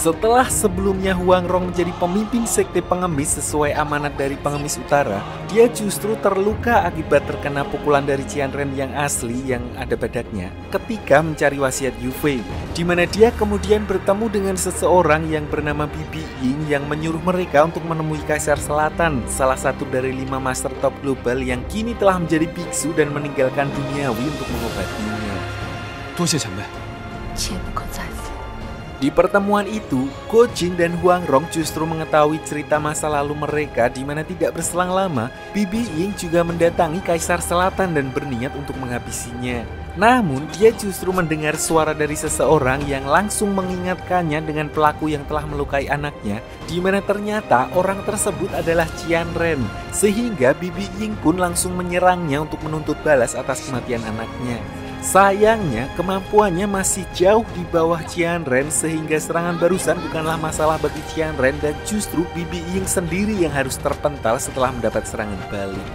Setelah sebelumnya Huang Rong menjadi pemimpin sekte pengemis sesuai amanat dari pengemis utara, dia justru terluka akibat terkena pukulan dari Qianren yang asli yang ada badaknya ketika mencari wasiat Yu Fei, di mana dia kemudian bertemu dengan seseorang yang bernama Bibi Ying yang menyuruh mereka untuk menemui Kaisar Selatan, salah satu dari 5 master top global yang kini telah menjadi biksu dan meninggalkan duniawi untuk mengobatinya. Di pertemuan itu, Guo Jing dan Huang Rong justru mengetahui cerita masa lalu mereka di mana tidak berselang lama, Bibi Ying juga mendatangi Kaisar Selatan dan berniat untuk menghabisinya. Namun, dia justru mendengar suara dari seseorang yang langsung mengingatkannya dengan pelaku yang telah melukai anaknya, di mana ternyata orang tersebut adalah Qianren, sehingga Bibi Ying pun langsung menyerangnya untuk menuntut balas atas kematian anaknya. Sayangnya, kemampuannya masih jauh di bawah Qianren sehingga serangan barusan bukanlah masalah bagi Qianren dan justru Bibi Ying sendiri yang harus terpental setelah mendapat serangan balik.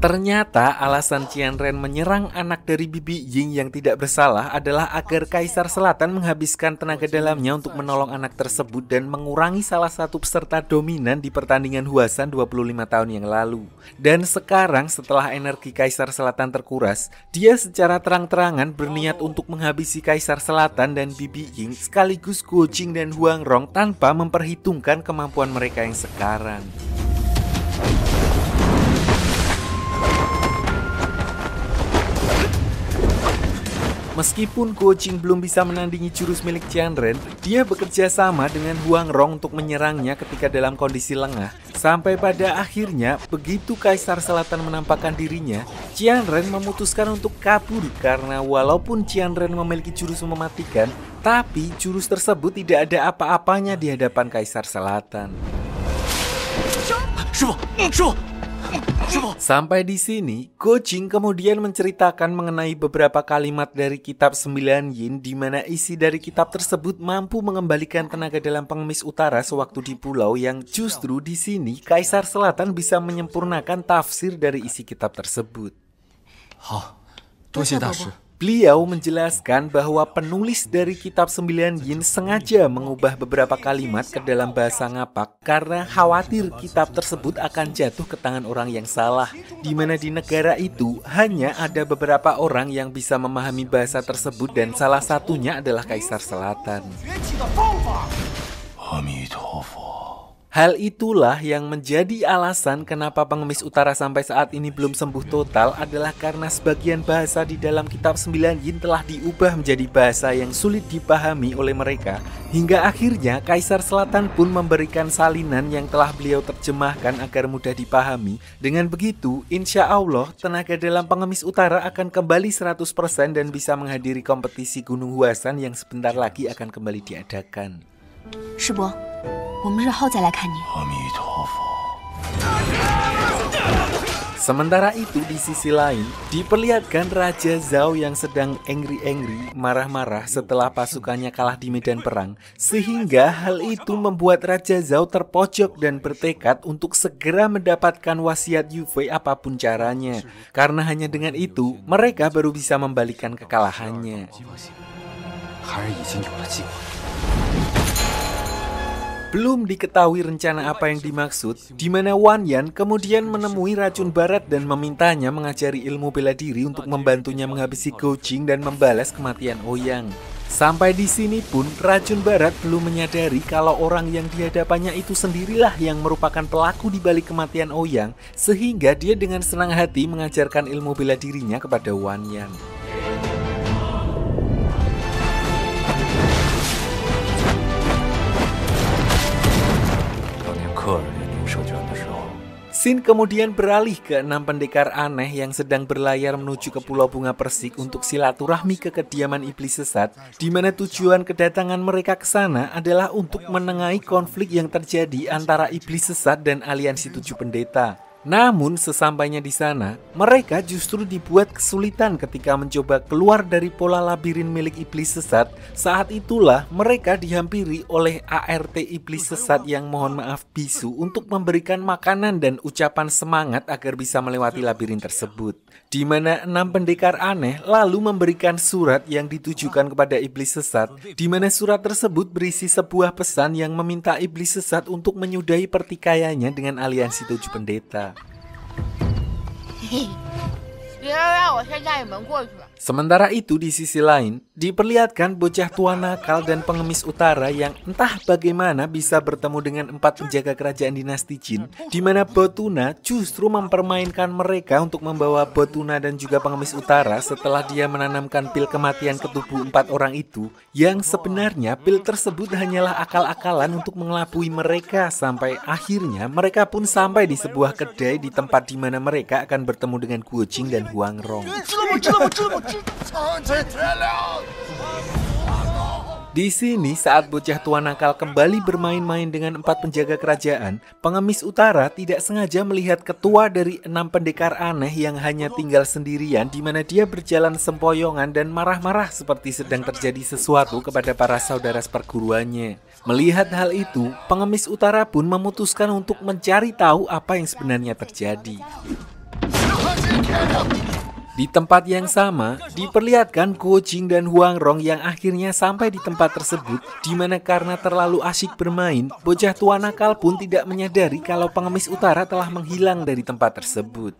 Ternyata alasan Qianren menyerang anak dari Bibi Ying yang tidak bersalah adalah agar Kaisar Selatan menghabiskan tenaga dalamnya untuk menolong anak tersebut dan mengurangi salah satu peserta dominan di pertandingan Huasan 25 tahun yang lalu. Dan sekarang setelah energi Kaisar Selatan terkuras, dia secara terang-terangan berniat untuk menghabisi Kaisar Selatan dan Bibi Ying sekaligus Guo Jing dan Huang Rong tanpa memperhitungkan kemampuan mereka yang sekarang. Meskipun Guo Jing belum bisa menandingi jurus milik Qianren, dia bekerja sama dengan Huang Rong untuk menyerangnya ketika dalam kondisi lengah. Sampai pada akhirnya, begitu Kaisar Selatan menampakkan dirinya, Qianren memutuskan untuk kabur karena walaupun Qianren memiliki jurus mematikan, tapi jurus tersebut tidak ada apa-apanya di hadapan Kaisar Selatan. Sampai di sini, Guo Jing kemudian menceritakan mengenai beberapa kalimat dari kitab 9 Yin di mana isi dari kitab tersebut mampu mengembalikan tenaga dalam pengemis utara sewaktu di pulau yang justru di sini Kaisar Selatan bisa menyempurnakan tafsir dari isi kitab tersebut. Beliau menjelaskan bahwa penulis dari kitab 9 Yin sengaja mengubah beberapa kalimat ke dalam bahasa ngapak karena khawatir kitab tersebut akan jatuh ke tangan orang yang salah, di mana di negara itu hanya ada beberapa orang yang bisa memahami bahasa tersebut dan salah satunya adalah Kaisar Selatan. Hal itulah yang menjadi alasan kenapa pengemis utara sampai saat ini belum sembuh total adalah karena sebagian bahasa di dalam kitab 9 Yin telah diubah menjadi bahasa yang sulit dipahami oleh mereka, hingga akhirnya Kaisar Selatan pun memberikan salinan yang telah beliau terjemahkan agar mudah dipahami. Dengan begitu, insya Allah tenaga dalam pengemis utara akan kembali 100% dan bisa menghadiri kompetisi Gunung Huasan yang sebentar lagi akan kembali diadakan. Sementara itu di sisi lain, diperlihatkan Raja Zhao yang sedang angry-angry, marah-marah setelah pasukannya kalah di medan perang, sehingga hal itu membuat Raja Zhao terpojok dan bertekad untuk segera mendapatkan wasiat Yu Fei apapun caranya, karena hanya dengan itu mereka baru bisa membalikan kekalahannya. Belum diketahui rencana apa yang dimaksud, di mana Wan Yan kemudian menemui racun barat dan memintanya mengajari ilmu bela diri untuk membantunya menghabisi Guo Jing dan membalas kematian Ouyang. Sampai di sini pun racun barat belum menyadari kalau orang yang dihadapannya itu sendirilah yang merupakan pelaku di balik kematian Ouyang, sehingga dia dengan senang hati mengajarkan ilmu bela dirinya kepada Wan Yan. Scene kemudian beralih ke 6 pendekar aneh yang sedang berlayar menuju ke Pulau Bunga Persik untuk silaturahmi ke kediaman iblis sesat, di mana tujuan kedatangan mereka ke sana adalah untuk menengahi konflik yang terjadi antara iblis sesat dan aliansi 7 pendeta. Namun sesampainya di sana, mereka justru dibuat kesulitan ketika mencoba keluar dari pola labirin milik iblis sesat. Saat itulah mereka dihampiri oleh ART iblis sesat yang mohon maaf bisu untuk memberikan makanan dan ucapan semangat agar bisa melewati labirin tersebut. Di mana 6 pendekar aneh lalu memberikan surat yang ditujukan kepada iblis sesat, di mana surat tersebut berisi sebuah pesan yang meminta iblis sesat untuk menyudahi pertikaiannya dengan aliansi 7 pendeta. Sementara itu di sisi lain, diperlihatkan bocah tua nakal dan pengemis utara yang entah bagaimana bisa bertemu dengan 4 penjaga kerajaan dinasti Jin, di mana Botuna justru mempermainkan mereka untuk membawa Botuna dan juga pengemis utara setelah dia menanamkan pil kematian ke tubuh 4 orang itu, yang sebenarnya pil tersebut hanyalah akal-akalan untuk mengelabui mereka sampai akhirnya mereka pun sampai di sebuah kedai di tempat di mana mereka akan bertemu dengan Guo Jing dan Huang Rong. Di sini saat bocah tua nakal kembali bermain-main dengan 4 penjaga kerajaan, pengemis utara tidak sengaja melihat ketua dari 6 pendekar aneh yang hanya tinggal sendirian, di mana dia berjalan sempoyongan dan marah-marah seperti sedang terjadi sesuatu kepada para saudara seperguruannya. Melihat hal itu, pengemis utara pun memutuskan untuk mencari tahu apa yang sebenarnya terjadi. Di tempat yang sama, diperlihatkan Guo Jing dan Huang Rong yang akhirnya sampai di tempat tersebut, di mana karena terlalu asyik bermain, bocah tua nakal pun tidak menyadari kalau pengemis utara telah menghilang dari tempat tersebut.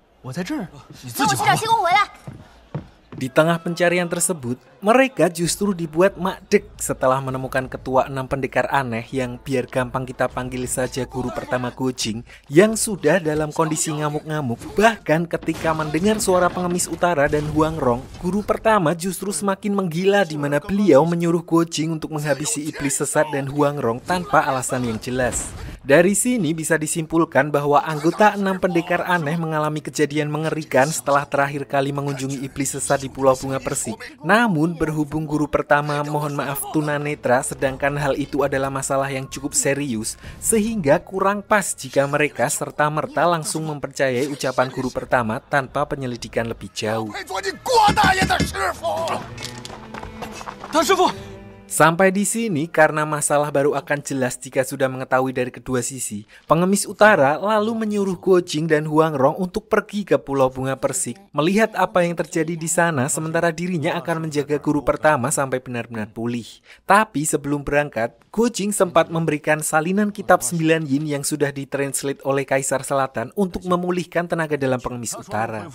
Di tengah pencarian tersebut, mereka justru dibuat makdek setelah menemukan ketua 6 pendekar aneh yang biar gampang kita panggil saja guru pertama Guo Jing yang sudah dalam kondisi ngamuk-ngamuk. Bahkan ketika mendengar suara pengemis utara dan Huang Rong, guru pertama justru semakin menggila di mana beliau menyuruh Guo Jing untuk menghabisi iblis sesat dan Huang Rong tanpa alasan yang jelas. Dari sini bisa disimpulkan bahwa anggota 6 pendekar aneh mengalami kejadian mengerikan setelah terakhir kali mengunjungi iblis sesat di Pulau Bunga Persik. Namun berhubung guru pertama mohon maaf tunanetra, sedangkan hal itu adalah masalah yang cukup serius, sehingga kurang pas jika mereka serta-merta langsung mempercayai ucapan guru pertama tanpa penyelidikan lebih jauh. Sampai di sini, karena masalah baru akan jelas jika sudah mengetahui dari kedua sisi, pengemis utara lalu menyuruh Guo Jing dan Huang Rong untuk pergi ke Pulau Bunga Persik, melihat apa yang terjadi di sana, sementara dirinya akan menjaga guru pertama sampai benar-benar pulih. Tapi sebelum berangkat, Guo Jing sempat memberikan salinan kitab 9 yin yang sudah ditranslate oleh Kaisar Selatan untuk memulihkan tenaga dalam pengemis utara.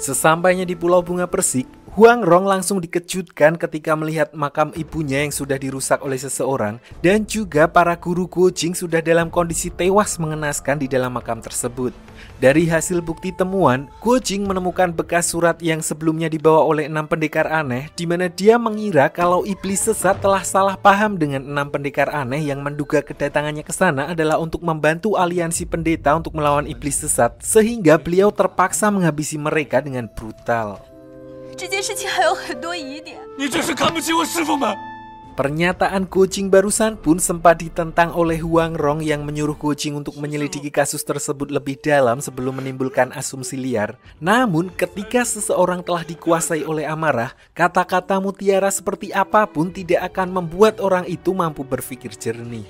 Sesampainya di Pulau Bunga Persik, Huang Rong langsung dikejutkan ketika melihat makam ibunya yang sudah dirusak oleh seseorang, dan juga para guru Guo Jing sudah dalam kondisi tewas mengenaskan di dalam makam tersebut. Dari hasil bukti temuan, Guo Jing menemukan bekas surat yang sebelumnya dibawa oleh 6 pendekar aneh, di mana dia mengira kalau iblis sesat telah salah paham dengan 6 pendekar aneh yang menduga kedatangannya ke sana adalah untuk membantu aliansi pendeta untuk melawan iblis sesat, sehingga beliau terpaksa menghabisi mereka dengan brutal. Pernyataan Guo Jing barusan pun sempat ditentang oleh Huang Rong yang menyuruh Guo Jing untuk menyelidiki kasus tersebut lebih dalam sebelum menimbulkan asumsi liar. Namun ketika seseorang telah dikuasai oleh amarah, kata-kata mutiara seperti apapun tidak akan membuat orang itu mampu berpikir jernih.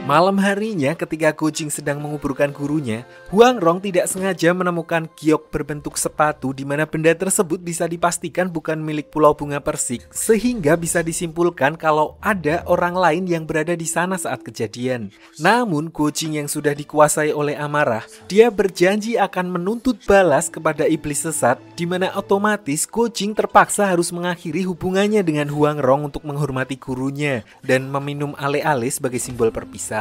Malam harinya ketika Guo Jing sedang menguburkan gurunya, Huang Rong tidak sengaja menemukan giok berbentuk sepatu di mana benda tersebut bisa dipastikan bukan milik Pulau Bunga Persik, sehingga bisa disimpulkan kalau ada orang lain yang berada di sana saat kejadian. Namun Guo Jing yang sudah dikuasai oleh amarah, dia berjanji akan menuntut balas kepada iblis sesat, di mana otomatis Guo Jing terpaksa harus mengakhiri hubungannya dengan Huang Rong untuk menghormati gurunya dan meminum ale-ale sebagai simbol perpisahan.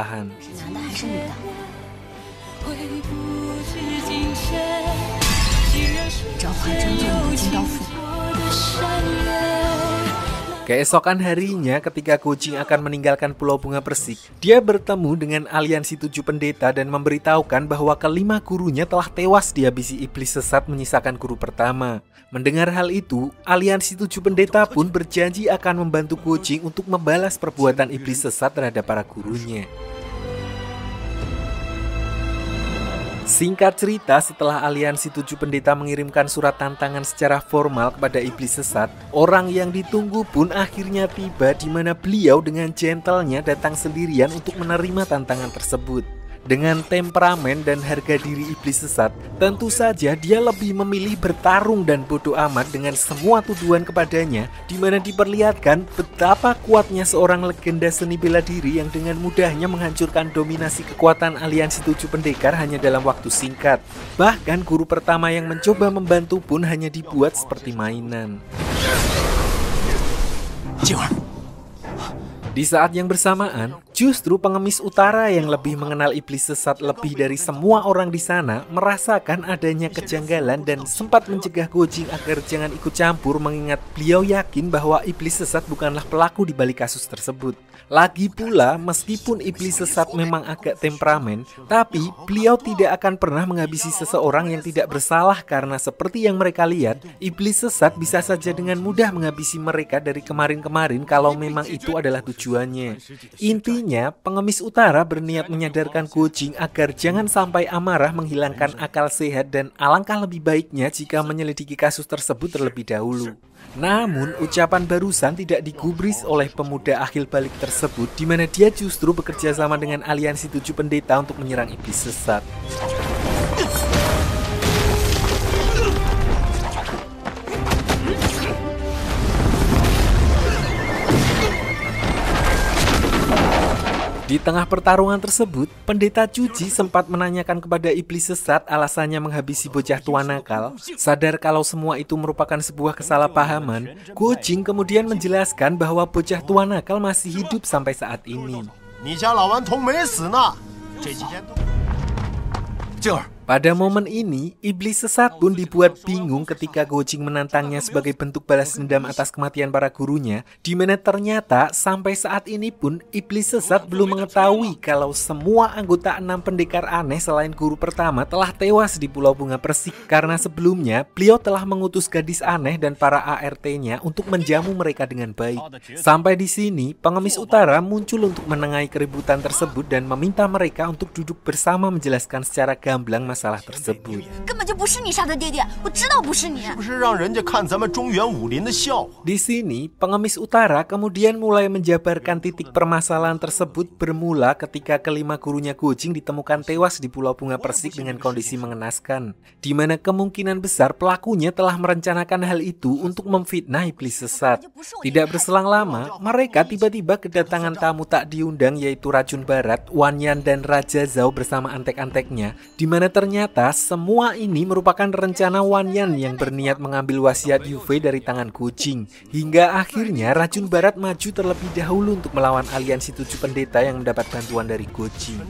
Keesokan harinya ketika Go-Jing akan meninggalkan Pulau Bunga Persik, dia bertemu dengan aliansi 7 pendeta dan memberitahukan bahwa kelima gurunya telah tewas dihabisi iblis sesat menyisakan guru pertama. Mendengar hal itu, aliansi 7 pendeta pun berjanji akan membantu Go-Jing untuk membalas perbuatan iblis sesat terhadap para gurunya. Singkat cerita, setelah aliansi 7 pendeta mengirimkan surat tantangan secara formal kepada iblis sesat, orang yang ditunggu pun akhirnya tiba di mana beliau dengan gentlenya datang sendirian untuk menerima tantangan tersebut. Dengan temperamen dan harga diri iblis sesat, tentu saja dia lebih memilih bertarung dan bodoh amat dengan semua tuduhan kepadanya, di mana diperlihatkan betapa kuatnya seorang legenda seni bela diri yang dengan mudahnya menghancurkan dominasi kekuatan aliansi 7 pendekar hanya dalam waktu singkat. Bahkan guru pertama yang mencoba membantu pun hanya dibuat seperti mainan. Di saat yang bersamaan, justru pengemis utara yang lebih mengenal iblis sesat lebih dari semua orang di sana merasakan adanya kejanggalan dan sempat mencegah Go-Jing agar jangan ikut campur, mengingat beliau yakin bahwa iblis sesat bukanlah pelaku di balik kasus tersebut. Lagi pula, meskipun iblis sesat memang agak temperamen, tapi beliau tidak akan pernah menghabisi seseorang yang tidak bersalah karena seperti yang mereka lihat, iblis sesat bisa saja dengan mudah menghabisi mereka dari kemarin-kemarin kalau memang itu adalah tujuannya. Intinya, pengemis utara berniat menyadarkan Go-Jing agar jangan sampai amarah menghilangkan akal sehat dan alangkah lebih baiknya jika menyelidiki kasus tersebut terlebih dahulu. Namun, ucapan barusan tidak digubris oleh pemuda akhil balik tersebut, di mana dia justru bekerja sama dengan aliansi 7 pendeta untuk menyerang iblis sesat. Di tengah pertarungan tersebut, pendeta Cuji sempat menanyakan kepada iblis sesat alasannya menghabisi bocah tua nakal. Sadar kalau semua itu merupakan sebuah kesalahpahaman, Go-Jing kemudian menjelaskan bahwa bocah tua nakal masih hidup sampai saat ini. Pada momen ini, iblis sesat pun dibuat bingung ketika Go-Jing menantangnya sebagai bentuk balas dendam atas kematian para gurunya, di mana ternyata sampai saat ini pun iblis sesat belum mengetahui kalau semua anggota 6 pendekar aneh selain guru pertama telah tewas di Pulau Bunga Persik, karena sebelumnya beliau telah mengutus gadis aneh dan para ART-nya untuk menjamu mereka dengan baik. Sampai di sini, pengemis utara muncul untuk menengahi keributan tersebut dan meminta mereka untuk duduk bersama menjelaskan secara gamblang masalah tersebut. Di sini, pengemis utara kemudian mulai menjabarkan titik permasalahan tersebut bermula ketika kelima gurunya Go-Jing ditemukan tewas di Pulau Bunga Persik dengan kondisi mengenaskan, di mana kemungkinan besar pelakunya telah merencanakan hal itu untuk memfitnah iblis sesat. Tidak berselang lama, mereka tiba-tiba kedatangan tamu tak diundang, yaitu Racun Barat, Wan Yan dan Raja Zhao bersama antek-anteknya, di mana ternyata semua ini merupakan rencana Wan Yan yang berniat mengambil wasiat Yu Fei dari tangan Go-Jing. Hingga akhirnya Racun Barat maju terlebih dahulu untuk melawan aliansi 7 pendeta yang mendapat bantuan dari Go-Jing.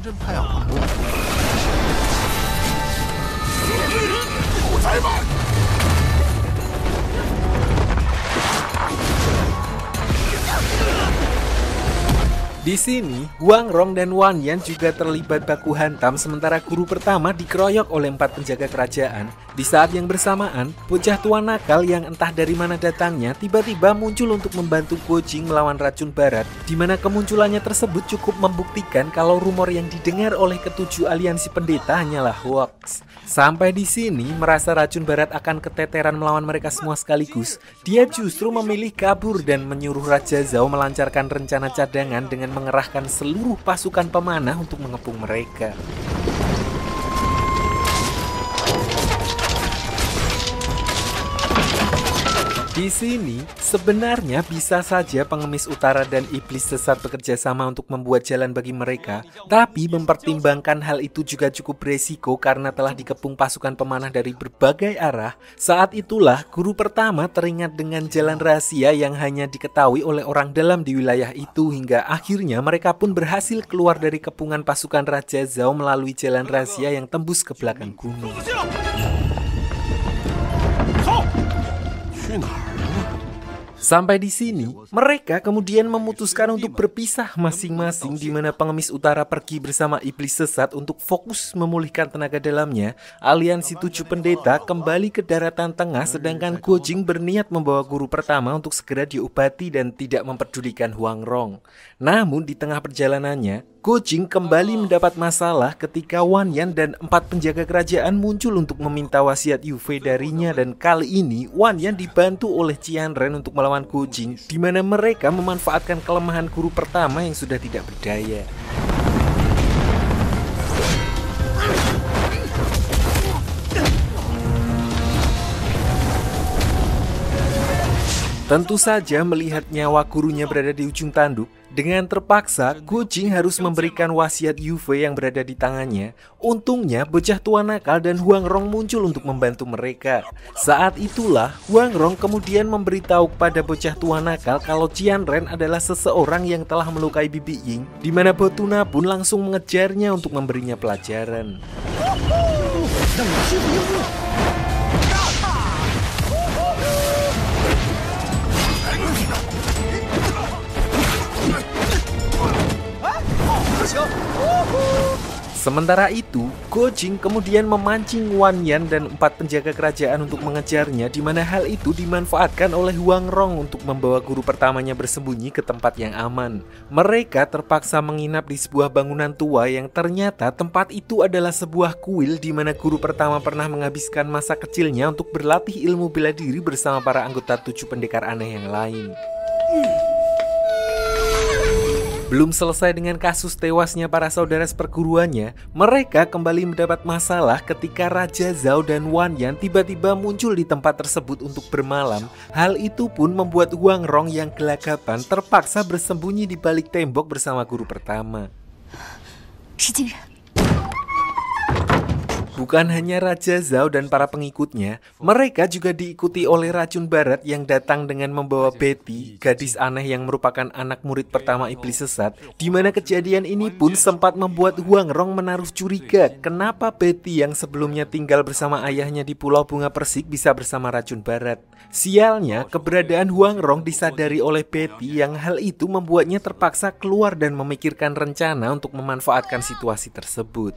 Di sini, Huang Rong dan Wan Yan juga terlibat baku hantam sementara guru pertama dikeroyok oleh 4 penjaga kerajaan. Di saat yang bersamaan, bocah tua nakal yang entah dari mana datangnya tiba-tiba muncul untuk membantu Go-Jing melawan Racun Barat, di mana kemunculannya tersebut cukup membuktikan kalau rumor yang didengar oleh ketujuh aliansi pendeta hanyalah hoax. Sampai di sini, merasa Racun Barat akan keteteran melawan mereka semua sekaligus, dia justru memilih kabur dan menyuruh Raja Zhao melancarkan rencana cadangan dengan mengerahkan seluruh pasukan pemanah untuk mengepung mereka. Di sini, sebenarnya bisa saja pengemis utara dan iblis sesat bekerja sama untuk membuat jalan bagi mereka, tapi mempertimbangkan hal itu juga cukup beresiko karena telah dikepung pasukan pemanah dari berbagai arah. Saat itulah, guru pertama teringat dengan jalan rahasia yang hanya diketahui oleh orang dalam di wilayah itu, hingga akhirnya mereka pun berhasil keluar dari kepungan pasukan Raja Zhao melalui jalan rahasia yang tembus ke belakang gunung. Sampai di sini, mereka kemudian memutuskan untuk berpisah masing-masing di mana pengemis utara pergi bersama iblis sesat untuk fokus memulihkan tenaga dalamnya. Aliansi 7 pendeta kembali ke daratan tengah sedangkan Gojing berniat membawa guru pertama untuk segera diobati dan tidak memperdulikan Huang Rong. Namun di tengah perjalanannya, Gojing kembali mendapat masalah ketika Wan Yan dan 4 penjaga kerajaan muncul untuk meminta wasiat Yu Fei darinya, dan kali ini Wan Yan dibantu oleh Qian Ren untuk melawan Gojing, di mana mereka memanfaatkan kelemahan guru pertama yang sudah tidak berdaya. Tentu saja melihat nyawa gurunya berada di ujung tanduk, dengan terpaksa Gojing harus memberikan wasiat Yu Fei yang berada di tangannya. Untungnya bocah tua nakal dan Huang Rong muncul untuk membantu mereka. Saat itulah Huang Rong kemudian memberitahu kepada bocah tua nakal kalau Qian Ren adalah seseorang yang telah melukai Bibi Ying, di mana Botuna pun langsung mengejarnya untuk memberinya pelajaran. Sementara itu, Gojing kemudian memancing Wan Yan dan 4 penjaga kerajaan untuk mengejarnya, di mana hal itu dimanfaatkan oleh Huang Rong untuk membawa guru pertamanya bersembunyi ke tempat yang aman. Mereka terpaksa menginap di sebuah bangunan tua yang ternyata tempat itu adalah sebuah kuil di mana guru pertama pernah menghabiskan masa kecilnya untuk berlatih ilmu bela diri bersama para anggota 7 pendekar aneh yang lain. Belum selesai dengan kasus tewasnya para saudara seperguruannya, mereka kembali mendapat masalah ketika Raja Zhao dan Wan Yan tiba-tiba muncul di tempat tersebut untuk bermalam. Hal itu pun membuat Huang Rong yang gelagapan terpaksa bersembunyi di balik tembok bersama guru pertama. Bukan hanya Raja Zhao dan para pengikutnya, mereka juga diikuti oleh racun barat yang datang dengan membawa Betty, gadis aneh yang merupakan anak murid pertama iblis sesat, di mana kejadian ini pun sempat membuat Huang Rong menaruh curiga kenapa Betty yang sebelumnya tinggal bersama ayahnya di Pulau Bunga Persik bisa bersama racun barat. Sialnya, keberadaan Huang Rong disadari oleh Betty yang hal itu membuatnya terpaksa keluar dan memikirkan rencana untuk memanfaatkan situasi tersebut.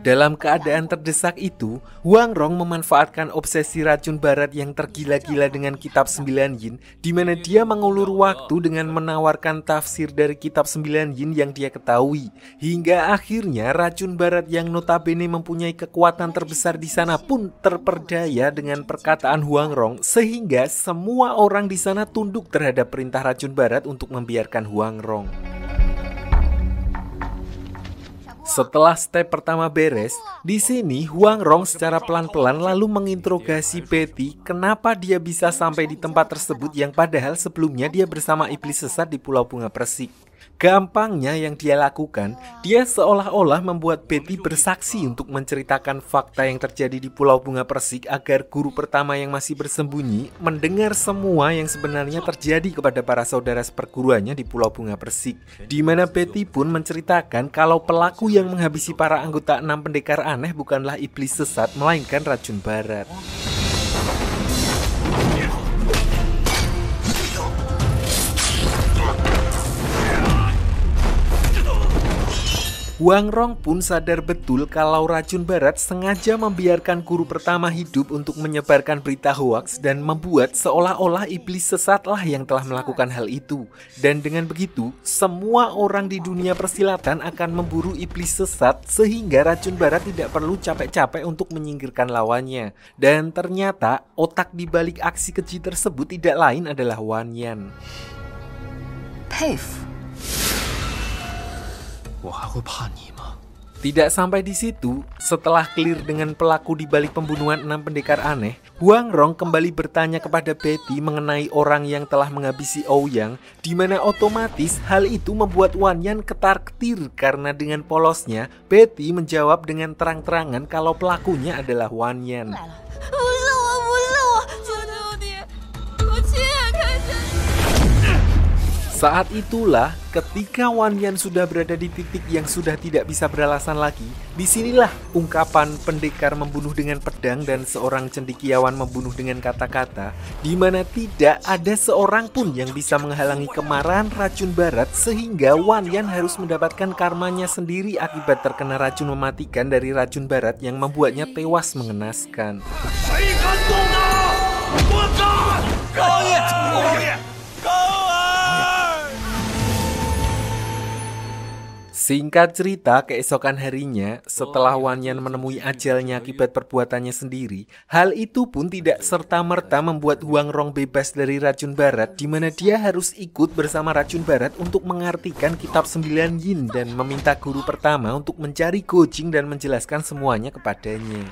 Dalam keadaan terdesak itu, Huang Rong memanfaatkan obsesi racun barat yang tergila-gila dengan kitab 9 yin, di mana dia mengulur waktu dengan menawarkan tafsir dari kitab 9 yin yang dia ketahui. Hingga akhirnya racun barat yang notabene mempunyai kekuatan terbesar di sana pun terperdaya dengan perkataan Huang Rong, sehingga semua orang di sana tunduk terhadap perintah racun barat untuk membiarkan Huang Rong. Setelah step pertama beres, di sini Huang Rong secara pelan-pelan lalu menginterogasi Betty kenapa dia bisa sampai di tempat tersebut yang padahal sebelumnya dia bersama iblis sesat di Pulau Bunga Persik. Gampangnya yang dia lakukan, dia seolah-olah membuat Betty bersaksi untuk menceritakan fakta yang terjadi di Pulau Bunga Persik agar guru pertama yang masih bersembunyi mendengar semua yang sebenarnya terjadi kepada para saudara seperguruannya di Pulau Bunga Persik. Di mana Betty pun menceritakan kalau pelaku yang menghabisi para anggota 6 pendekar aneh bukanlah iblis sesat melainkan racun barat. Huang Rong pun sadar betul kalau racun barat sengaja membiarkan guru pertama hidup untuk menyebarkan berita hoaks dan membuat seolah-olah iblis sesatlah yang telah melakukan hal itu. Dan dengan begitu, semua orang di dunia persilatan akan memburu iblis sesat sehingga racun barat tidak perlu capek-capek untuk menyingkirkan lawannya. Dan ternyata otak di balik aksi keji tersebut tidak lain adalah Wan Yan. Tidak sampai di situ, setelah clear dengan pelaku di balik pembunuhan 6 pendekar aneh, Huang Rong kembali bertanya kepada Betty mengenai orang yang telah menghabisi Ouyang, di mana otomatis hal itu membuat Wan Yan ketar-ketir karena dengan polosnya Betty menjawab dengan terang-terangan kalau pelakunya adalah Wan Yan. Saat itulah ketika Wan Yan sudah berada di titik yang sudah tidak bisa beralasan lagi, disinilah ungkapan pendekar membunuh dengan pedang dan seorang cendekiawan membunuh dengan kata-kata, di mana tidak ada seorang pun yang bisa menghalangi kemarahan racun barat sehingga Wan Yan harus mendapatkan karmanya sendiri akibat terkena racun mematikan dari racun barat yang membuatnya tewas mengenaskan. Singkat cerita, keesokan harinya, setelah Wan Yan menemui ajalnya akibat perbuatannya sendiri, hal itu pun tidak serta-merta membuat Huang Rong bebas dari racun barat, di mana dia harus ikut bersama racun barat untuk mengartikan kitab 9 yin dan meminta guru pertama untuk mencari Guo Jing dan menjelaskan semuanya kepadanya.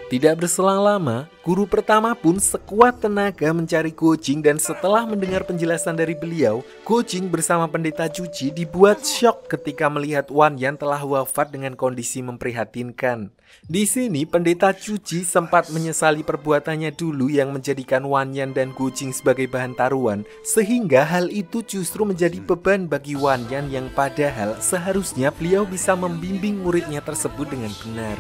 Tidak berselang lama, guru pertama pun sekuat tenaga mencari Guo Jing dan setelah mendengar penjelasan dari beliau, Guo Jing bersama pendeta Cuci dibuat syok ketika melihat Wan Yan telah wafat dengan kondisi memprihatinkan. Di sini pendeta Cuci sempat menyesali perbuatannya dulu yang menjadikan Wan Yan dan Guo Jing sebagai bahan taruhan, sehingga hal itu justru menjadi beban bagi Wan Yan yang padahal seharusnya beliau bisa membimbing muridnya tersebut dengan benar.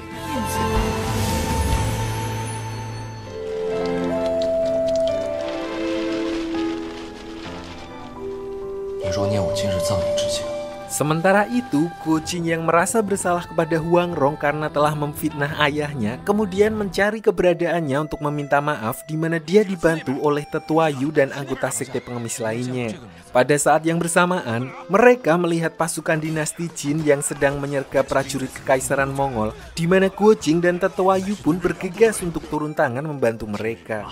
Sementara itu, Guo Jing yang merasa bersalah kepada Huang Rong karena telah memfitnah ayahnya, kemudian mencari keberadaannya untuk meminta maaf, di mana dia dibantu oleh Tetua Yu dan anggota sekte pengemis lainnya. Pada saat yang bersamaan, mereka melihat pasukan dinasti Jin yang sedang menyergap prajurit kekaisaran Mongol, di mana Guo Jing dan Tetua Yu pun bergegas untuk turun tangan membantu mereka.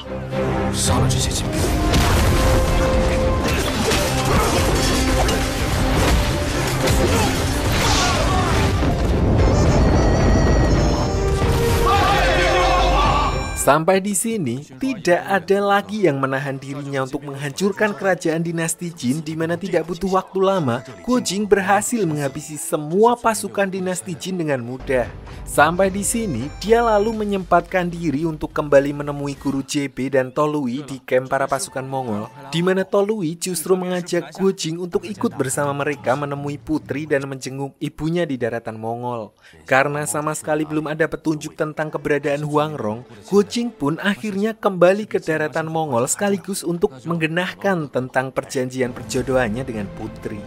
Sampai di sini, tidak ada lagi yang menahan dirinya untuk menghancurkan kerajaan dinasti Jin, di mana tidak butuh waktu lama, Guo Jing berhasil menghabisi semua pasukan dinasti Jin dengan mudah. Sampai di sini, dia lalu menyempatkan diri untuk kembali menemui guru JB dan Tolui di kamp para pasukan Mongol, di mana Tolui justru mengajak Guo Jing untuk ikut bersama mereka menemui putri dan menjenguk ibunya di daratan Mongol. Karena sama sekali belum ada petunjuk tentang keberadaan Huang Rong, Guo Jing pun akhirnya kembali ke daratan Mongol sekaligus untuk menggenahkan tentang perjanjian perjodohannya dengan putri.